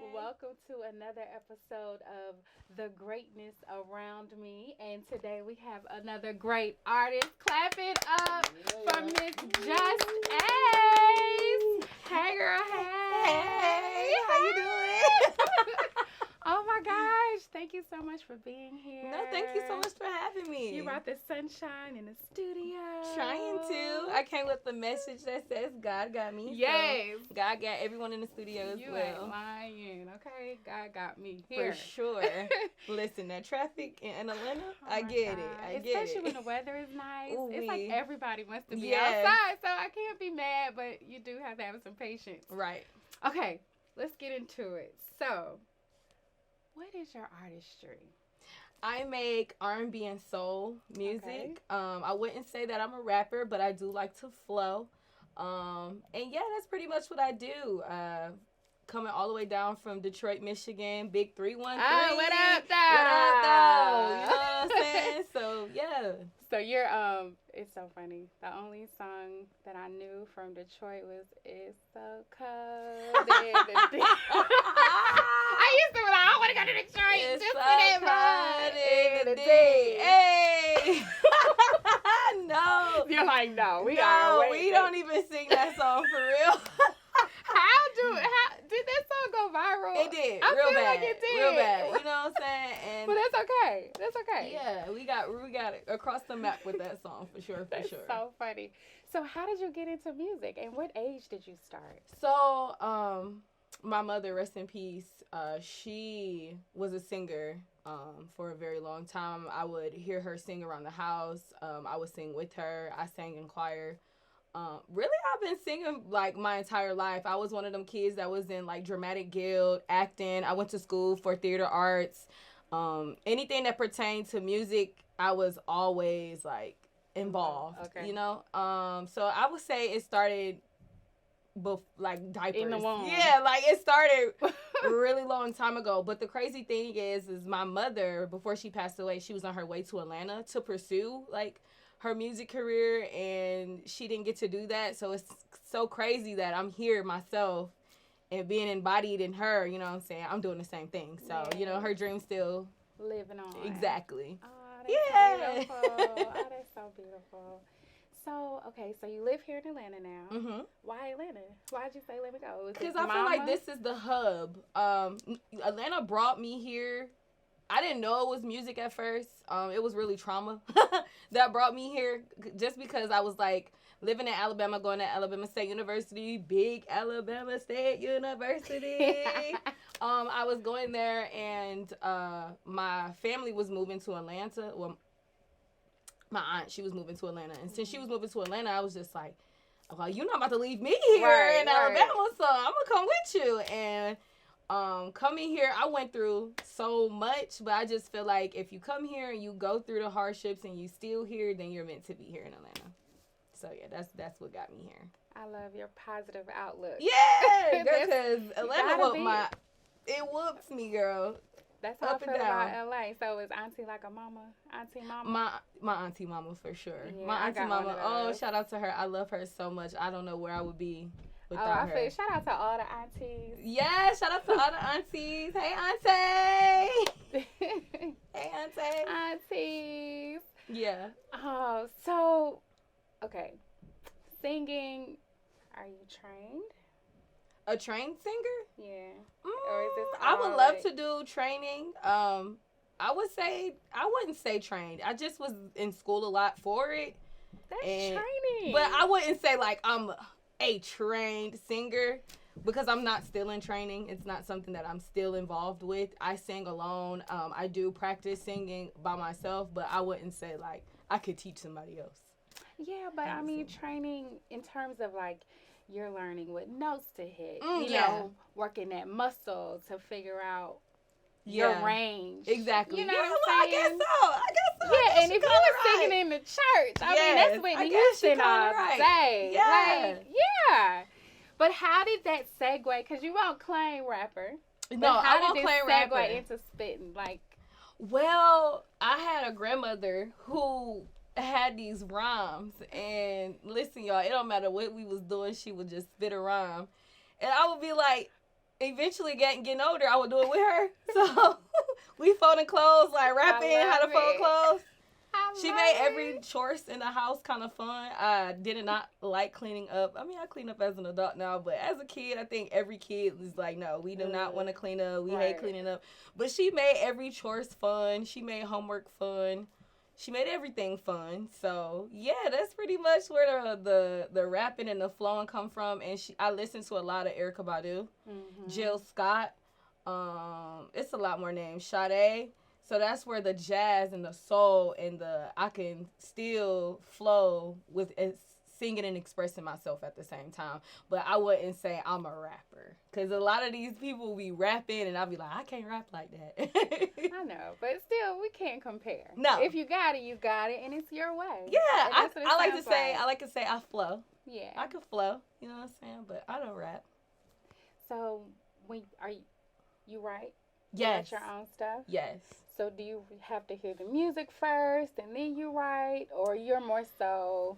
Welcome to another episode of The Greatness Around Me. And today we have another great artist. Clap it up for Miss Just Ace. Hey, girl. Hey. Hey, how you doing? Oh my gosh. Thank you so much for being here. No, thank you so much for having me. You brought the sunshine in the studio. Trying to. I came with the message that says God got me. Yes. So God got everyone in the studio as You well. ain't lying, okay? God got me here. For sure. Listen, that traffic in Atlanta, Oh I my get God. it. I get Especially it. when the weather is nice. Ooh, It's like wee. everybody wants to be Yes. outside, so I can't be mad, but you do have to have some patience. Right. Okay, let's get into it. So, what is your artistry? I make R&B and soul music. Okay. I wouldn't say that I'm a rapper, but I do like to flow. And yeah, that's pretty much what I do. Coming all the way down from Detroit, Michigan, Big 313. Oh, what up, though? What up, though? You know what I'm saying? So yeah. So you're it's so funny. The only song that I knew from Detroit was "It's So Cold." I used to be like, I want to go to Detroit It's just so for that cold vibe. in the day. Hey. No. You're like, no, we don't even sing that song for real. How did that song go viral? It did. I real feel bad. like it did. Real bad. You know what I'm saying? And But that's okay. That's okay. yeah, we got it across the map with that song for sure. That's so funny. So how did you get into music, and what age did you start? So, my mother, rest in peace, she was a singer for a very long time. I would hear her sing around the house. I would sing with her. I sang in choir. Really, I've been singing like my entire life. I was one of them kids that was in like dramatic guild, acting. I went to school for theater arts. Anything that pertained to music, I was always like involved. Okay. You know. So I would say it started like diapers. In the womb. Yeah, like it started a really long time ago. But the crazy thing is my mother, before she passed away, she was on her way to Atlanta to pursue like her music career, and she didn't get to do that. So it's so crazy that I'm here myself and being embodied in her. You know what I'm saying? I'm doing the same thing. So you know, her dream still living on. Exactly. Oh, that's beautiful. Oh, that's so beautiful. So, okay, so you live here in Atlanta now. Mm-hmm. Why Atlanta? Why'd you say let me go? Because I feel like this is the hub. Atlanta brought me here. I didn't know it was music at first. It was really trauma that brought me here, just because I was like living in Alabama, going to Alabama State University, big Alabama State University. I was going there, and my family was moving to Atlanta. Well, my aunt, she was moving to Atlanta, and since she was moving to Atlanta, I was just like, well, you're not about to leave me here in Alabama, so I'm gonna come with you. And coming here, I went through so much, but I just feel like if you come here and you go through the hardships and you still here, then you're meant to be here in Atlanta. So yeah, that's what got me here. I love your positive outlook. Yeah, because Atlanta whoops me, girl. That's how I feel about LA. So is Auntie like a mama? Auntie mama? My auntie mama for sure. Yeah, my auntie mama. Oh, those. shout out to her. I love her so much. I don't know where I would be without her. Shout out to all the aunties. Yeah, shout out to all the aunties. Hey, auntie. Hey, auntie. Aunties. Yeah. Oh, so, okay. Singing, are you trained? A trained singer? Yeah. Or is this I would love to do training. I wouldn't say trained. I just was in school a lot for it. That's training. But I wouldn't say like I'm a trained singer, because I'm not still in training. It's not something that I'm still involved with. I sing alone. I do practice singing by myself, but I wouldn't say like I could teach somebody else. Yeah, but I mean training in terms of like you're learning what notes to hit. You Yeah. know, working that muscle to figure out your range. Exactly. You know yeah, what I'm well, saying? I guess so. Yeah, and if you were singing in the church, I mean, that's Whitney Houston all day. Yeah. Like, yeah. But how did that segue? Because you won't claim rapper. No, I won't claim rapper. Segue into spitting? Like, well, I had a grandmother who had these rhymes, and listen, y'all, it don't matter what we was doing, she would just spit a rhyme, and I would be like, eventually getting older, I would do it with her. So we folding clothes, like rapping how to fold clothes. She made every chores in the house kind of fun. I did not like cleaning up. I mean, I clean up as an adult now, but as a kid, I think every kid is like, no, we do not want to clean up. We hate cleaning up. But she made every chores fun. She made homework fun. She made everything fun. So yeah, that's pretty much where the rapping and the flowing come from. And I listen to a lot of Erykah Badu, Jill Scott. It's a lot more names. Sade. So that's where the jazz and the soul and I can still flow with singing and expressing myself at the same time. But I wouldn't say I'm a rapper. Because a lot of these people be rapping and I'll be like, I can't rap like that. I know. But still, we can't compare. No. If you got it, and it's your way. Yeah. I like to say I flow. Yeah. I can flow. You know what I'm saying? But I don't rap. So, you write? Yes. You write your own stuff? Yes. So do you have to hear the music first and then you write, or you're more so?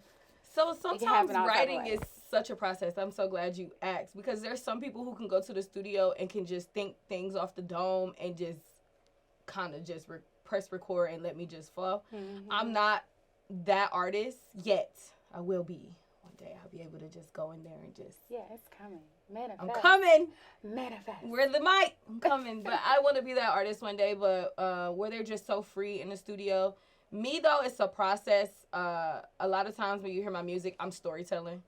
So sometimes writing is such a process. I'm so glad you asked, because there's some people who can go to the studio and can just think things off the dome and just kind of just press record and let me just flow. Mm-hmm. I'm not that artist yet. I will be. One day I'll be able to just go in there and just... Yeah, it's coming. Manifest. I'm coming. Manifest. Where's the mic? I'm coming. But I want to be that artist one day, but where they're just so free in the studio. Me, though, it's a process. A lot of times when you hear my music, I'm storytelling.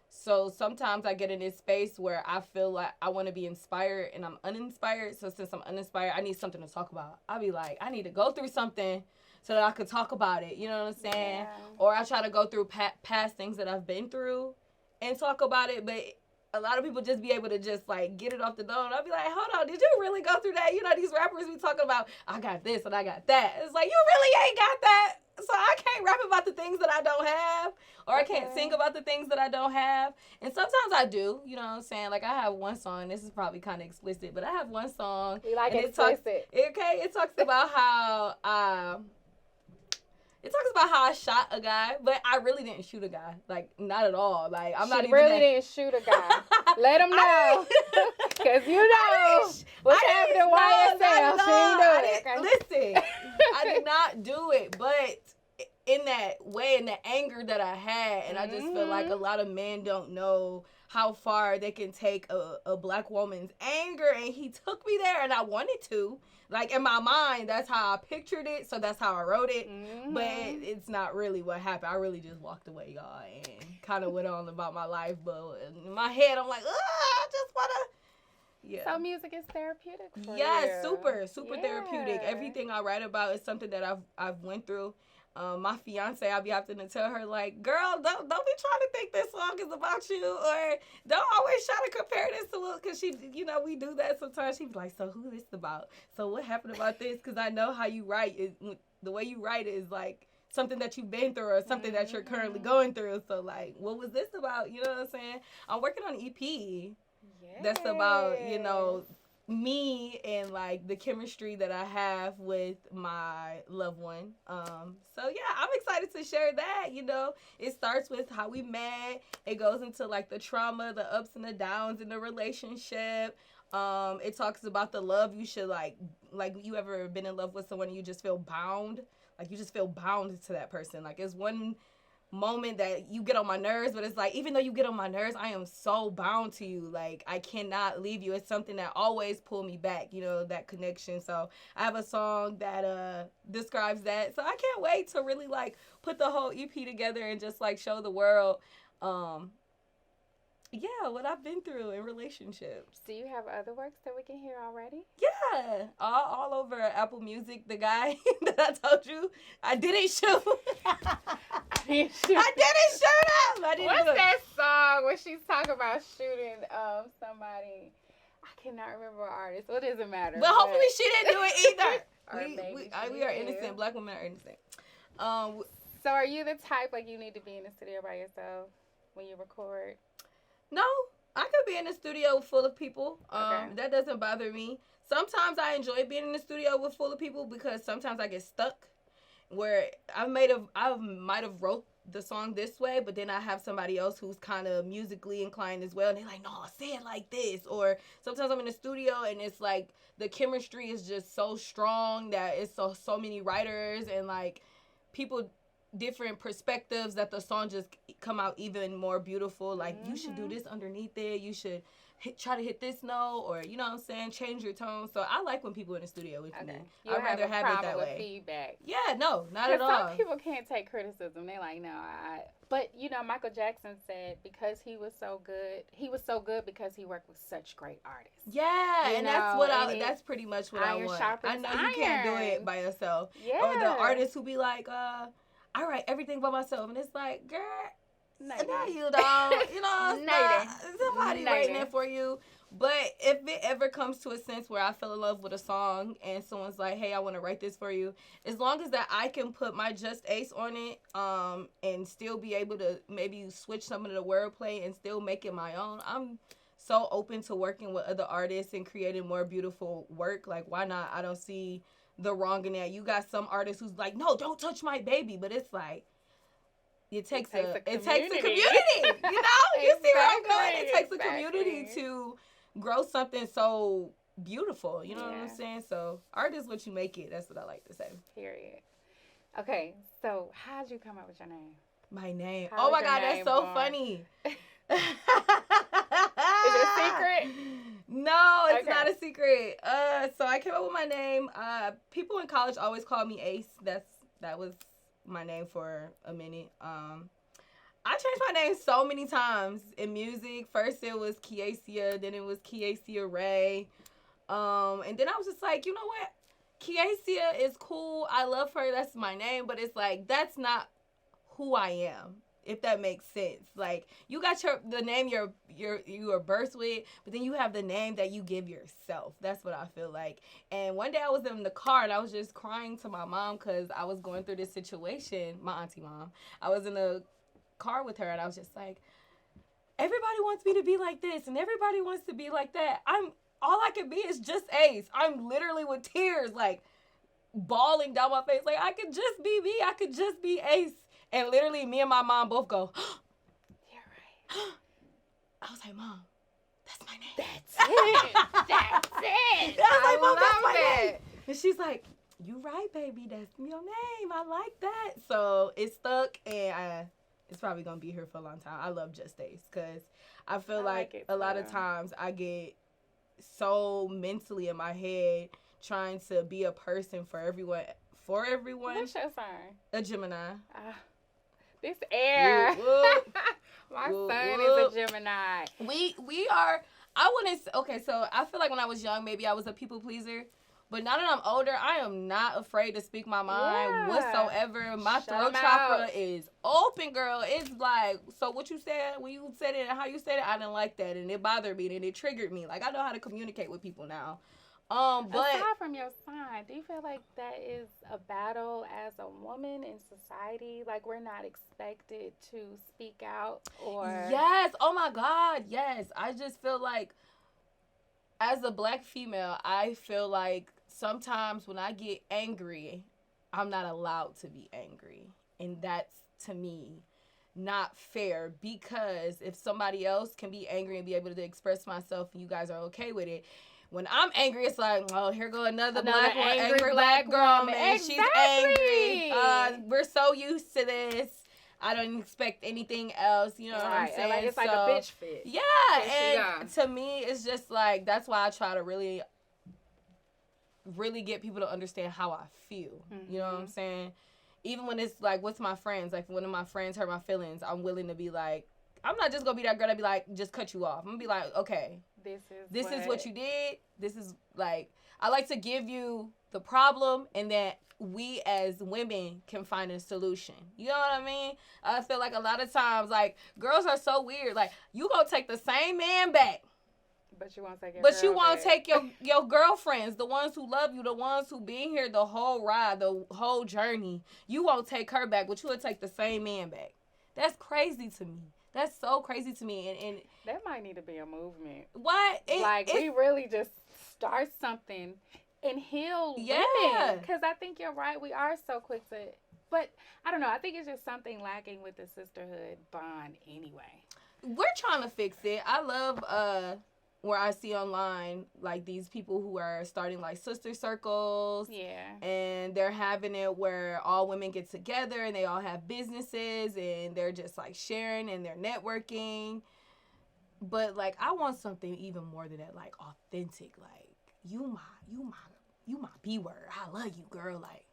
So sometimes I get in this space where I feel like I want to be inspired and I'm uninspired. So since I'm uninspired, I need something to talk about. I'll be like, I need to go through something so that I could talk about it. You know what I'm saying? Yeah. Or I try to go through past things that I've been through and talk about it. But a lot of people just be able to just, like, get it off the dome. I'll be like, hold on, did you really go through that? You know, these rappers be talking about, I got this and I got that. It's like, you really ain't got that. So I can't rap about the things that I don't have. Or I can't sing about the things that I don't have. And sometimes I do, you know what I'm saying? Like, I have one song. This is probably kind of explicit, but I have one song. You like explicit. It talks about how... It talks about how I shot a guy, but I really didn't shoot a guy. Like, not at all. Like, I'm not even didn't shoot a guy. Let him know. Because you know what's happening to YSL. She didn't do it. Listen, I did not do it, but in that way, in the anger that I had, and I just feel like a lot of men don't know how far they can take a black woman's anger, and he took me there, and I wanted to. Like, in my mind, that's how I pictured it, so that's how I wrote it. Mm-hmm. But it's not really what happened. I really just walked away, y'all, and kind of went on about my life. But in my head, I'm like, I just want to... Yeah. So music is therapeutic for you. Yes, super therapeutic. Everything I write about is something that I've went through. My fiance, I'll be having to tell her, like, girl, don't be trying to think this song is about you, or don't always try to compare this to it, because she, you know, we do that sometimes. She's like, so who is this about? So what happened about this? Because I know how you write. The way you write is like something that you've been through or something that you're currently going through. So, like, what was this about? You know what I'm saying? I'm working on an EP that's about, you know, me and, like, the chemistry that I have with my loved one. So yeah, I'm excited to share that. You know, it starts with how we met. It goes into, like, the trauma, the ups and the downs in the relationship. It talks about the love you should, like you ever been in love with someone and you just feel bound, like you just feel bound to that person. Like, it's one moment that you get on my nerves, but it's like, even though you get on my nerves, I am so bound to you. Like, I cannot leave you. It's something that always pull me back, you know, that connection. So I have a song that describes that. So I can't wait to really, like, put the whole EP together and just, like, show the world what I've been through in relationships. Do you have other works that we can hear already? Yeah, all over Apple Music. The guy that I told you I didn't shoot. I didn't shoot him. What's that song when she's talking about shooting somebody? I cannot remember an artist. Well, it doesn't matter. But hopefully she didn't do it either. We are innocent. Black women are innocent. So are you the type, like, you need to be in the studio by yourself when you record? No, I could be in the studio full of people. That doesn't bother me. Sometimes I enjoy being in the studio with full of people because sometimes I get stuck where I might have wrote the song this way, but then I have somebody else who's kind of musically inclined as well, and they're like, no, say it like this. Or sometimes I'm in the studio and it's like the chemistry is just so strong that it's so many writers and like people different perspectives that the song just come out even more beautiful. Like, you should do this underneath it, you should try to hit this note, or you know what I'm saying, change your tone. So I like when people in the studio with me. I'd rather have it that way. Feedback. Yeah, no, not at all. Some people can't take criticism. They like, no, but you know, Michael Jackson said because he was so good because he worked with such great artists. Yeah, and that's pretty much what I want. I know you can't do it by yourself. Yeah. Or the artists who be like, I write everything by myself, and it's like, girl, no, you don't. You know, somebody writing it for you. But if it ever comes to a sense where I fell in love with a song and someone's like, hey, I want to write this for you, as long as that I can put my just ace on it, and still be able to maybe switch some of the wordplay and still make it my own, I'm so open to working with other artists and creating more beautiful work. Like, why not? I don't see the wrong in that. You got some artists who's like, no, don't touch my baby, but it's like, it takes a community, you know? You see where I'm going? It takes a community to grow something so beautiful, you know what I'm saying? So art is what you make it. That's what I like to say. Period. Okay, so how'd you come up with your name? My name? Oh my God, that's so funny. Is it a secret? No, it's not a secret. So I came up with my name. People in college always called me Ace. That was my name for a minute. I changed my name so many times in music. First it was Kiasia, then it was Kiasia Ray. And then I was just like, you know what? Kiasia is cool. I love her. That's my name. But it's like, that's not who I am, if that makes sense. Like, you got the name you were birthed with, but then you have the name that you give yourself. That's what I feel like. And one day I was in the car and I was just crying to my mom because I was going through this situation. My auntie mom. I was in the car with her and I was just like, everybody wants me to be like this and everybody wants to be like that. All I can be is just Ace. I'm literally with tears, like, bawling down my face. Like, I could just be me. I could just be Ace. And literally, me and my mom both go, you're right. I was like, Mom, that's my name. That's it. That's it. I was like, Mom, that's my name. And she's like, you right, baby. That's your name. I like that. So it stuck, and it's probably going to be here for a long time. I love Just Ace because I feel like a lot of times I get so mentally in my head trying to be a person for everyone. What's your sign? A Gemini. This air. My whoop, son whoop. is a Gemini. We are. I wouldn't. Okay, so I feel like when I was young, maybe I was a people pleaser. But now that I'm older, I am not afraid to speak my mind whatsoever. My throat chakra is open, girl. It's like, so what you said, when you said it and how you said it, I didn't like that. And it bothered me and it triggered me. Like, I know how to communicate with people now. But aside from your sign, do you feel like that is a battle as a woman in society? Like, we're not expected to speak out, or yes, oh my God, yes. I just feel like as a Black female, I feel like sometimes when I get angry, I'm not allowed to be angry, and that's, to me, not fair, because if somebody else can be angry and be able to express myself and you guys are okay with it, when I'm angry, it's like, oh, here go another black one, angry black girl, man. Exactly. She's angry. We're so used to this. I don't expect anything else. You know what I'm saying? Like, it's like a bitch fit. Yeah, and to me, it's just like, that's why I try to really, really get people to understand how I feel. Mm-hmm. You know what I'm saying? Even when it's like, with my friends, like, one of my friends hurt my feelings, I'm willing to be like, I'm not just going to be that girl that be like, just cut you off. I'm going to be like, okay. This is what you did. This is, like, I like to give you the problem, and then we as women can find a solution. You know what I mean? I feel like a lot of times, like, girls are so weird. Like, you gonna take the same man back, but you won't take take your girlfriends, the ones who love you, the ones who been here the whole ride, the whole journey. You won't take her back, but you will take the same man back. That's crazy to me. That's so crazy to me. And that might need to be a movement. What? We really just start something and heal women. Because I think you're right. We are so quick to But I don't know. I think it's just something lacking with the sisterhood bond anyway. We're trying to fix it. I love where I see online like these people who are starting like sister circles. Yeah. And they're having it where all women get together and they all have businesses and they're just like sharing and they're networking. But like I want something even more than that, like authentic. Like you my B word. I love you, girl. Like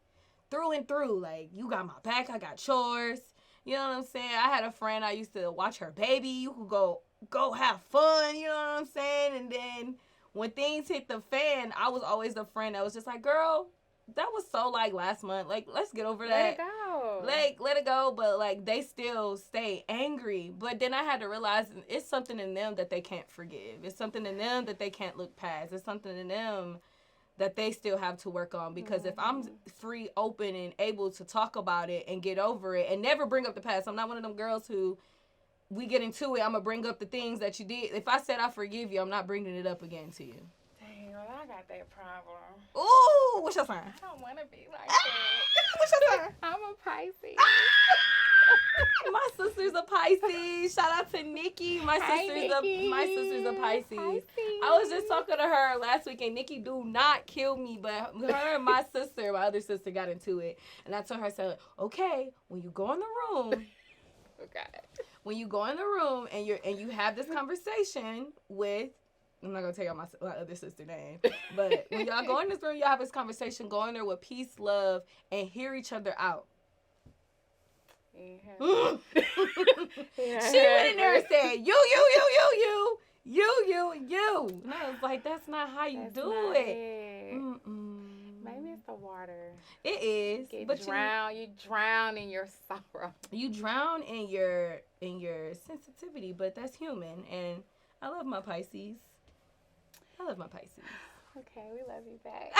through and through. Like you got my back. I got yours. You know what I'm saying? I had a friend, I used to watch her baby. You could go have fun, you know what I'm saying? And then when things hit the fan, I was always the friend that was just like, girl, that was so like last month. Like, let's get over that. Let it go. Like, let it go. But like they still stay angry. But then I had to realize it's something in them that they can't forgive. It's something in them that they can't look past. It's something in them that they still have to work on, because if I'm free, open, and able to talk about it and get over it and never bring up the past, I'm not one of them girls who we get into it, I'm going to bring up the things that you did. If I said I forgive you, I'm not bringing it up again to you. Dang, well, I got that problem. Ooh, what's your sign? I don't want to be like that. What's your sign? I'm a Pisces. My sister's a Pisces. Shout out to Nikki. My sister's a Pisces. I was just talking to her last week, and Nikki do not kill me, but her and my other sister got into it, and I told her, I said, okay, when you go in the room, when you go in the room and you have this conversation with, I'm not gonna tell y'all my other sister name, but when y'all go in this room, y'all have this conversation, go in there with peace, love, and hear each other out. Yeah. She went in there and said, you. And I was like, that's not how you do it. Maybe it's the water. It is. You drown in your sorrow. You drown in your sensitivity, but that's human. And I love my Pisces. Okay, we love you back.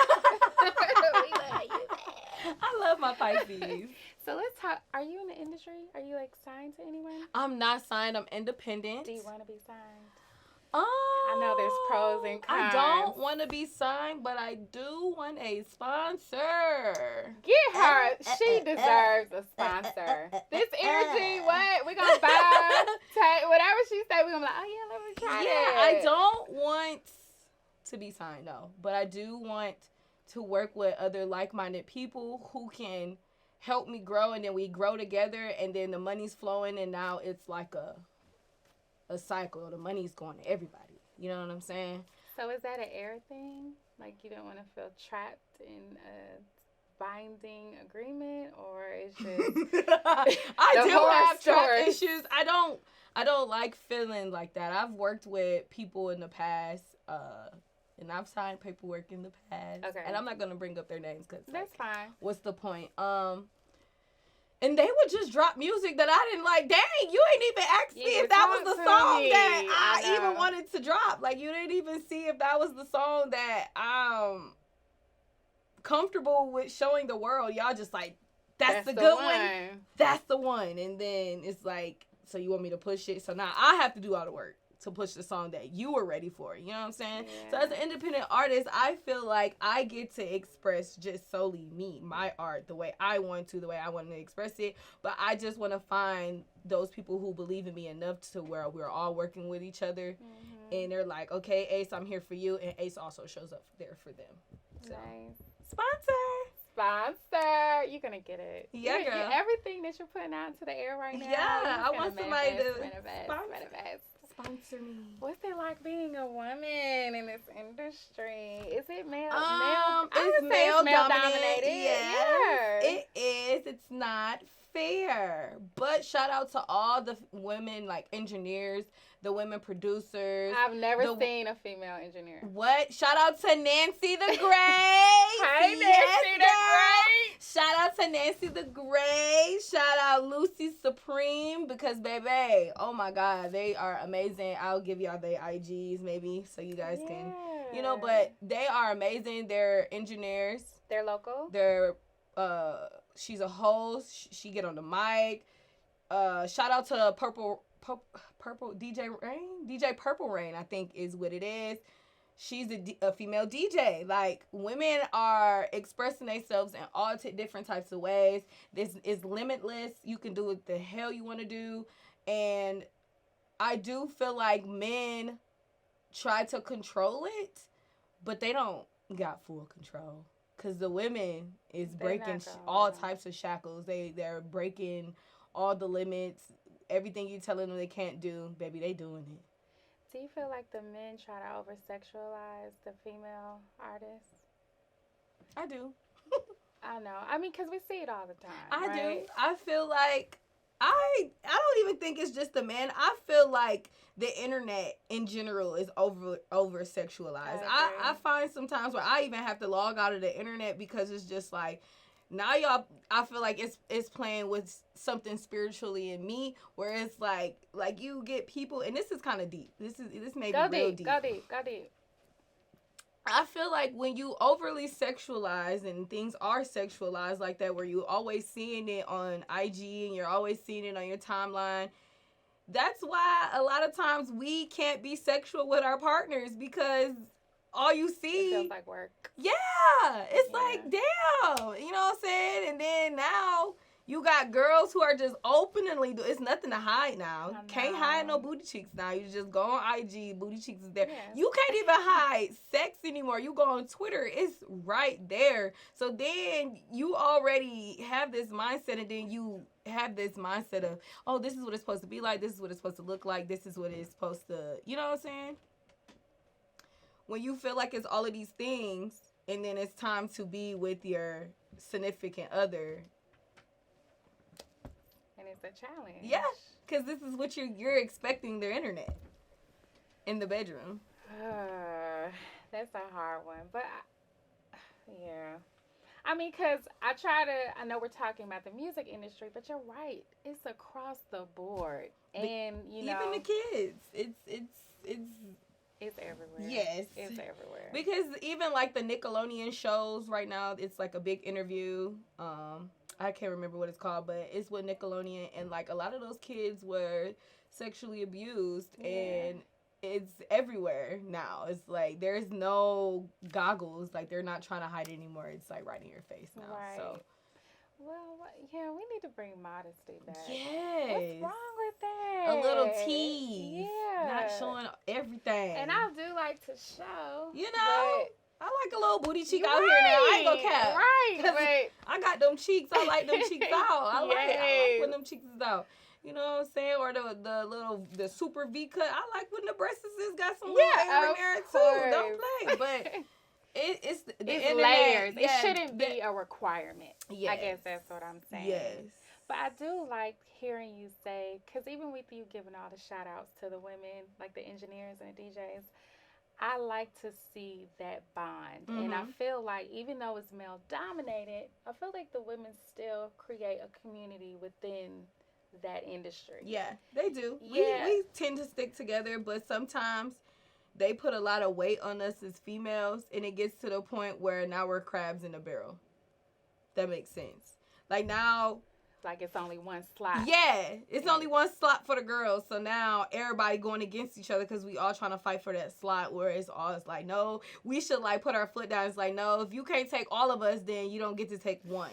I love my Pisces. So let's talk. Are you in the industry? Are you like signed to anyone? I'm not signed. I'm independent. Do you want to be signed? I know there's pros and cons. I don't want to be signed, but I do want a sponsor. Get her. She deserves a sponsor. This energy, what? We're going to buy, whatever she say, we're going to be like, oh, yeah, let me try it. Yeah, I don't want to be signed, no. But I do want to work with other like-minded people who can help me grow, and then we grow together, and then the money's flowing, and now it's like a cycle. The money's going to everybody. You know what I'm saying? So is that an air thing? Like you don't want to feel trapped in a binding agreement, or it's just I do have trust issues. I don't like feeling like that. I've worked with people in the past, and I've signed paperwork in the past. Okay. And I'm not gonna bring up their names because that's fine. What's the point? And they would just drop music that I didn't like. Dang, you ain't even asked me if that was the song that I even wanted to drop. Like, you didn't even see if that was the song that I'm comfortable with showing the world. Y'all just like, that's the good one. That's the one. And then it's like, so you want me to push it? So now I have to do all the work to push the song that you were ready for. You know what I'm saying? Yeah. So as an independent artist, I feel like I get to express just solely me, my art, the way I want to express it. But I just want to find those people who believe in me enough to where we're all working with each other. Mm-hmm. And they're like, okay, Ace, I'm here for you. And Ace also shows up there for them. So, nice. Sponsor. You're going to get it. Yeah, girl. Everything that you're putting out into the air right now. Yeah, I want somebody to sponsor me. What's it like being a woman in this industry? Is it male? It's male dominated. Yes, yeah. It is. It's not fair. But shout out to all the women like engineers, the women producers. I've never seen a female engineer. What? Shout out to Nancy the Great. Hey, Nancy the Great. Shout out to Nancy the Great. Shout out Lucy Supreme, because baby, oh my God, they are amazing. I'll give y'all their IGs maybe so you guys can, but they are amazing. They're engineers. They're local. They're she's a host. She get on the mic. Shout out to Purple DJ Rain. DJ Purple Rain, I think is what it is. she's a female DJ. Like, women are expressing themselves in all different types of ways. This is limitless. You can do what the hell you want to do. And I do feel like men try to control it, but they don't got full control. Because the women is breaking all types of shackles. They're breaking all the limits. Everything you telling them they can't do, baby, they doing it. Do you feel like the men try to over-sexualize the female artists? I do. I know. I mean, because we see it all the time. I right? do. I feel like I don't even think it's just the men. I feel like the internet in general is over sexualized. I find sometimes where I even have to log out of the internet because it's just like, now y'all, I feel like it's playing with something spiritually in me, where it's like you get people, and this is kind of deep. This may be real deep. Go deep. I feel like when you overly sexualize and things are sexualized like that, where you always seeing it on IG and you're always seeing it on your timeline, that's why a lot of times we can't be sexual with our partners, because all you see... It feels like work. Yeah. It's like, damn. You know what I'm saying? And then now you got girls who are just openly... It's nothing to hide now. Can't hide no booty cheeks now. You just go on IG, booty cheeks is there. Yes. You can't even hide sex anymore. You go on Twitter, it's right there. So then you already have this mindset, and then you have this mindset of, oh, this is what it's supposed to be like. This is what it's supposed to look like. This is what it's supposed to... You know what I'm saying? When you feel like it's all of these things, and then it's time to be with your significant other. And it's a challenge. Yeah, because this is what you're expecting their internet in the bedroom. That's a hard one. But, yeah. I mean, because I know we're talking about the music industry, but you're right. It's across the board. And, you know. Even the kids. It's everywhere. Yes. It's everywhere. Because even like the Nickelodeon shows right now, it's like a big interview. I can't remember what it's called, but it's with Nickelodeon, and like a lot of those kids were sexually abused, and it's everywhere now. It's like there's no goggles, like they're not trying to hide it anymore. It's like right in your face now. Right. So. Well, yeah, we need to bring modesty back. Yes. What's wrong with that? A little tease. Yeah. Not showing everything. And I do like to show. You know, I like a little booty cheek out here now. I ain't gonna cap. Right. I got them cheeks. I like them cheeks out. I like when them cheeks is out. You know what I'm saying? Or the super V cut. I like when the breasts is got some little hair in there too. Don't play. But it's internet, layers. It shouldn't be a requirement. Yes. I guess that's what I'm saying. Yes. But I do like hearing you say, because even with you giving all the shout outs to the women, like the engineers and the DJs, I like to see that bond. Mm-hmm. And I feel like even though it's male dominated, I feel like the women still create a community within that industry. Yeah, they do. Yeah. We tend to stick together, but sometimes they put a lot of weight on us as females, and it gets to the point where now we're crabs in a barrel. That makes sense. Like now... Like it's only one slot. Yeah, it's only one slot for the girls. So now everybody going against each other because we all trying to fight for that slot, where it's like, no, we should like put our foot down. It's like, no, if you can't take all of us, then you don't get to take one.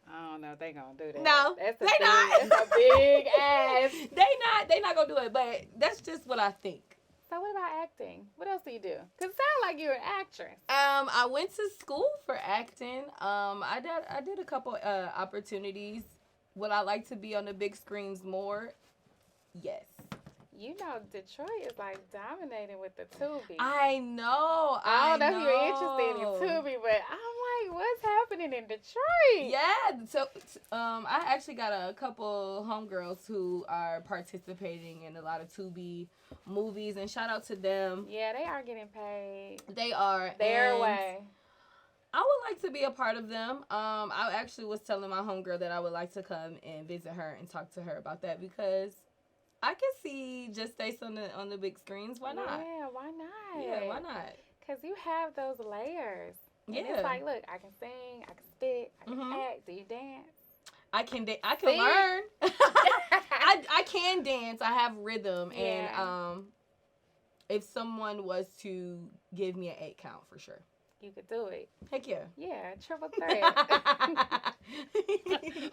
I don't know if they gonna do that. No, they not. That's a big ass. They not gonna do it, but that's just what I think. So what about acting? What else do you do? Because it sounds like you're an actress. I went to school for acting. I did a couple opportunities. Would I like to be on the big screens more? Yes. You know, Detroit is like dominating with the Tubi. I know. I don't know if you're interested in Tubi, but I'm like, what's happening in Detroit? Yeah. So, I actually got a couple homegirls who are participating in a lot of Tubi movies, and shout out to them. Yeah, they are getting paid. They are. Their way. I would like to be a part of them. I actually was telling my homegirl that I would like to come and visit her and talk to her about that, because I can see Just Stace on the big screens. Why not? Yeah, why not? Yeah, why not? Because you have those layers. And yeah. It's like, look, I can sing, I can spit, I can act. Do you dance? I can learn. I can dance. I have rhythm, and if someone was to give me an 8 count, for sure. You could do it. Heck yeah. Yeah, triple threat.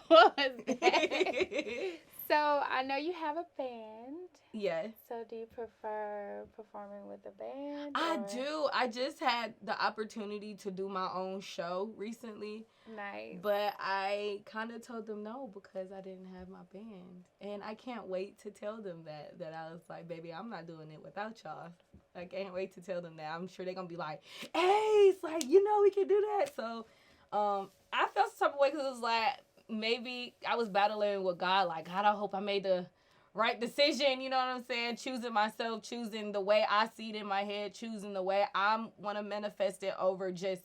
What was that? So I know you have a band. Yeah. So do you prefer performing with a band? I or- do. I just had the opportunity to do my own show recently. Nice. But I kind of told them no because I didn't have my band. And I can't wait to tell them that I was like, baby, I'm not doing it without y'all. I can't wait to tell them that. I'm sure they're going to be like, hey, it's like, you know, we can do that. So I felt some type of way because it was like, maybe I was battling with God. Like, God, I hope I made the right decision. You know what I'm saying? Choosing myself, choosing the way I see it in my head, choosing the way I want to manifest it over just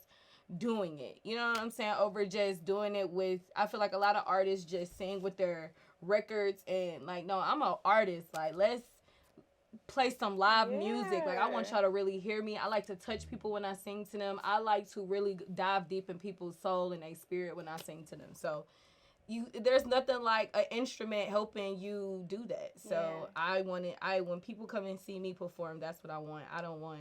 doing it. You know what I'm saying? Over just doing it with, I feel like a lot of artists just sing with their records and like, no, I'm an artist. Like, let's play some live music. Like, I want y'all to really hear me. I like to touch people when I sing to them. I like to really dive deep in people's soul and their spirit when I sing to them. So there's nothing like an instrument helping you do that. So when people come and see me perform, that's what I want. I don't want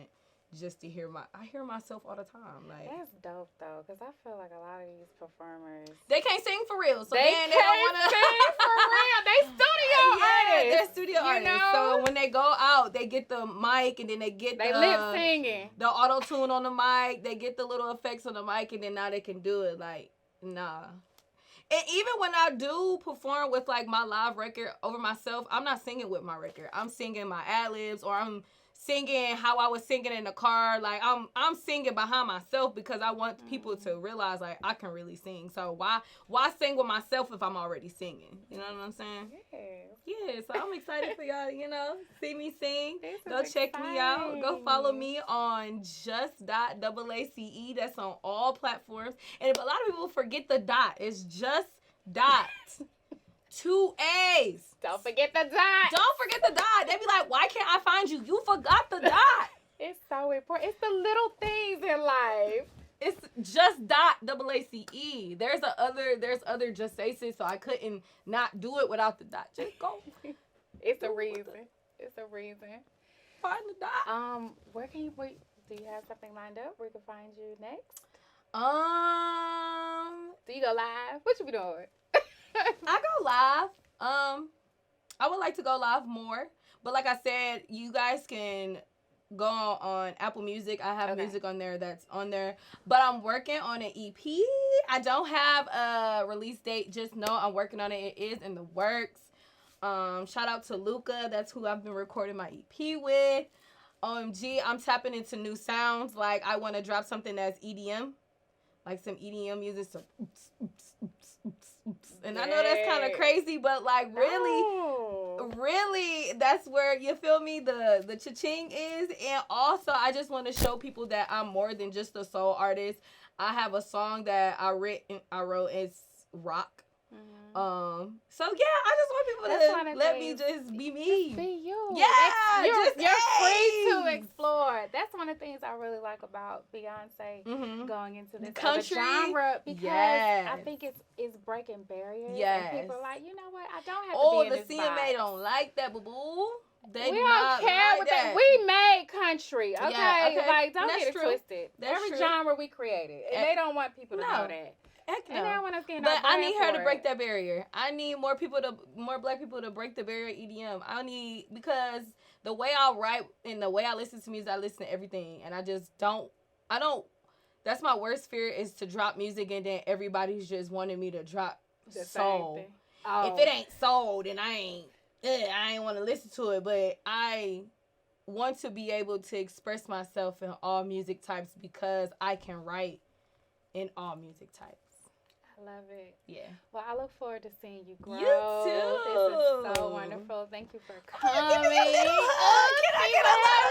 just to hear I hear myself all the time. Like, that's dope though, because I feel like a lot of these performers, they can't sing for real, so they then they can't don't want to sing for real. They studio artists. They're studio artists. Know? So when they go out, they get the mic and then they get they lip singing, the auto tune on the mic. They get the little effects on the mic, and then now they can do it. Like, nah. And even when I do perform with like my live record over myself, I'm not singing with my record. I'm singing my ad-libs, or I'm singing how I was singing in the car. Like, I'm singing behind myself because I want people to realize like I can really sing. So why sing with myself if I'm already singing? You know what I'm saying? Yeah. So I'm excited for y'all to, see me sing. Go check me out. Go follow me on just.AACE. That's on all platforms. And if a lot of people forget the dot, it's just dot. 2 A's. Don't forget the dot. Don't forget the dot. They be like, why can't I find you? You forgot the dot. It's so important. It's the little things in life. It's just dot AACE. There's other just aces, so I couldn't not do it without the dot. Just go. It's a reason. It's a reason. Find the dot. Where can you wait? Do you have something lined up where we can find you next? Do you go live? What you be doing? I go live. I would like to go live more, but like I said, you guys can go on Apple Music. I have music on there that's on there, but I'm working on an EP. I don't have a release date. Just know I'm working on it. It is in the works. Shout out to Luca. That's who I've been recording my EP with. OMG, I'm tapping into new sounds. Like, I want to drop something that's EDM. Like some EDM music, some oops, oops, oops, oops, oops. And I know that's kind of crazy, but like really, that's where, you feel me, the cha-ching is. And also, I just want to show people that I'm more than just a soul artist. I have a song that I wrote, it's rock. Mm-hmm. So yeah, I just want people to let me just be me. Just be you. Yeah, you're free to explore. That's one of the things I really like about Beyonce going into this country genre, because I think it's breaking barriers. Yes. And people are like, you know what? I don't have to be in this CMA vibe. don't like that, boo. We don't care what that. We made country, okay? Yeah, okay. Like, don't That's get it true. Twisted. Every genre we created, and they don't want people to know that. Heck no. And I want us getting but I need her to break that barrier. I need more black people to break the barrier EDM. Because the way I write and the way I listen to music, I listen to everything. And I don't, that's my worst fear, is to drop music and then everybody's just wanting me to drop soul. If it ain't soul, then I ain't want to listen to it. But I want to be able to express myself in all music types because I can write in all music types. I love it. Yeah. Well, I look forward to seeing you grow. You too. This is so wonderful. Thank you for coming. Give me a little hug. Can I get a hug?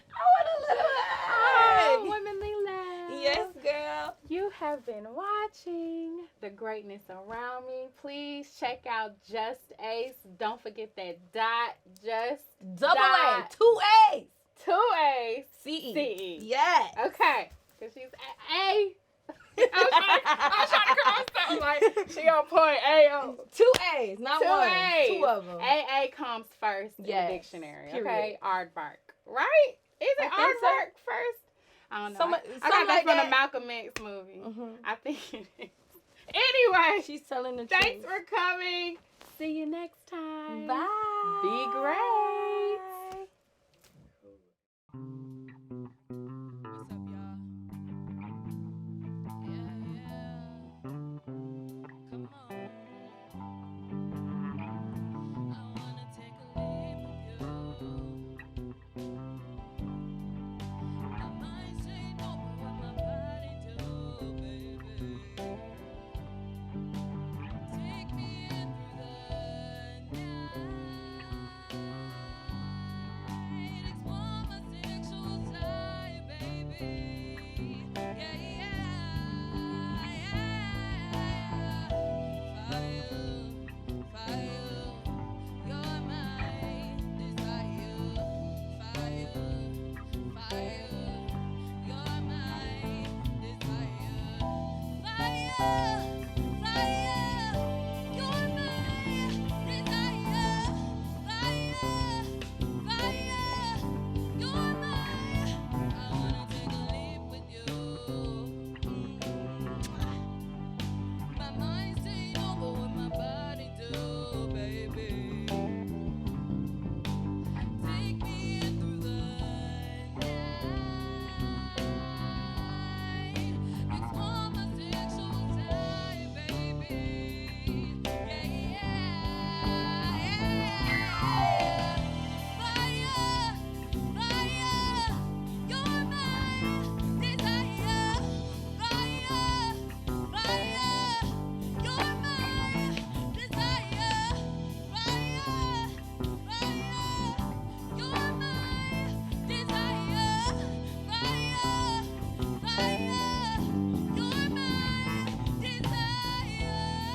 I want a little hug. Oh, womanly love. Yes, girl. You have been watching The Greatness Around Me. Please check out Just Ace. Don't forget that dot. Just A. 2 A's. 2 A's. CE. CE. Yes. Okay. Because she's A. I was trying to come up with something like, she on point. A-O. 2 A's, not Two one. A's. 2 of them. A comes first in the dictionary. Period. Okay, aardvark. Right? Is it aardvark first? I don't know. I got that from the Malcolm X movie. Mm-hmm. I think it is. Anyway, she's telling the thanks truth. for coming. See you next time. Bye. Be great. What's up, y'all? Yeah. Come on. I wanna take a leap with you. My mind say no, but what my body do, baby. Take me in through the night. Explore my sexual side, baby. Yeah. Fire, you're my desire. Fire, you're my desire. Fire, you're my desire. Fire, you're my. I wanna take a leap with you. My mind staying over what my body do, baby. Take me in through the night. Explore my sexual side, baby. Fire, you're my desire. Fire, you're my desire. Fire, you're my desire. Fire, you're my desire. You're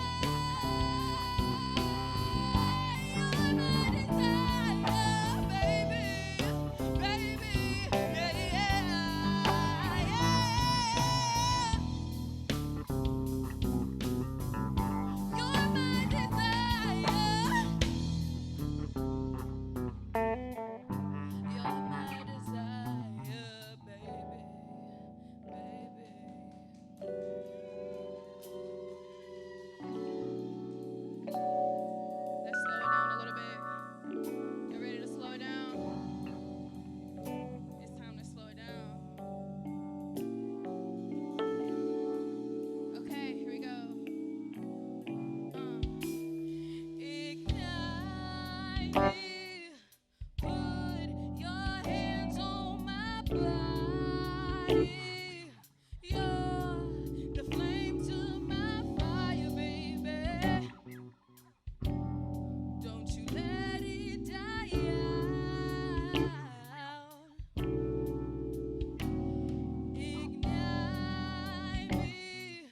my desire, baby, yeah. You're my desire. You're my desire, baby. Let's slow it down a little bit. You ready to slow it down? It's time to slow it down. Okay, here we go. Ignite me. Put your hands on my body. You're the flame to my fire, baby. Don't you let it die out. Ignite me.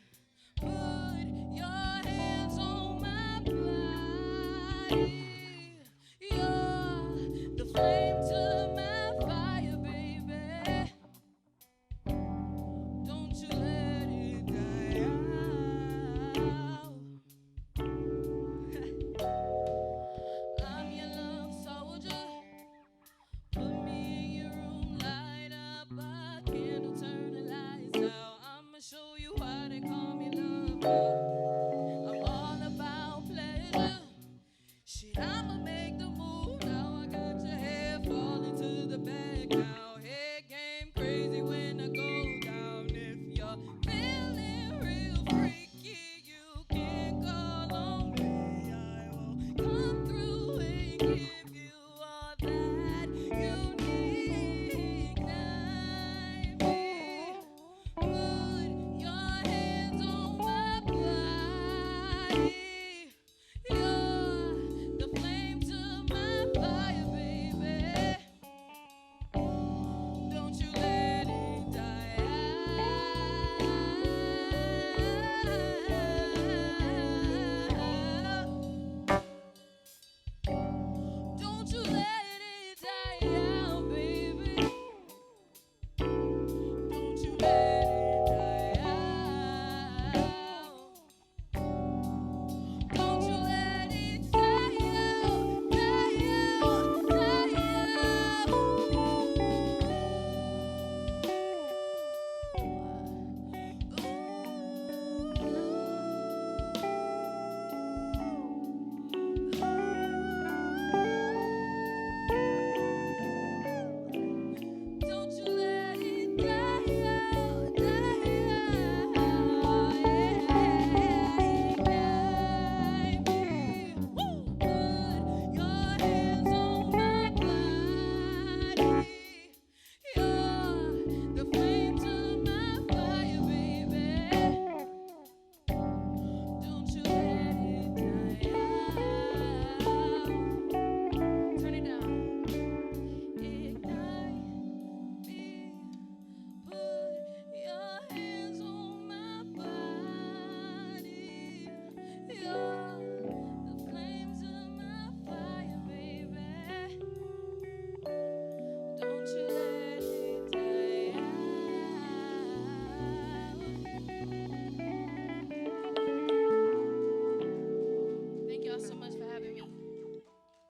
Put your hands on my body. You're the flame to my fire, baby. Don't you let it die out. I'm your love soldier. Put me in your room, light up a candle, turn the lights out. I'ma show you why they call me love.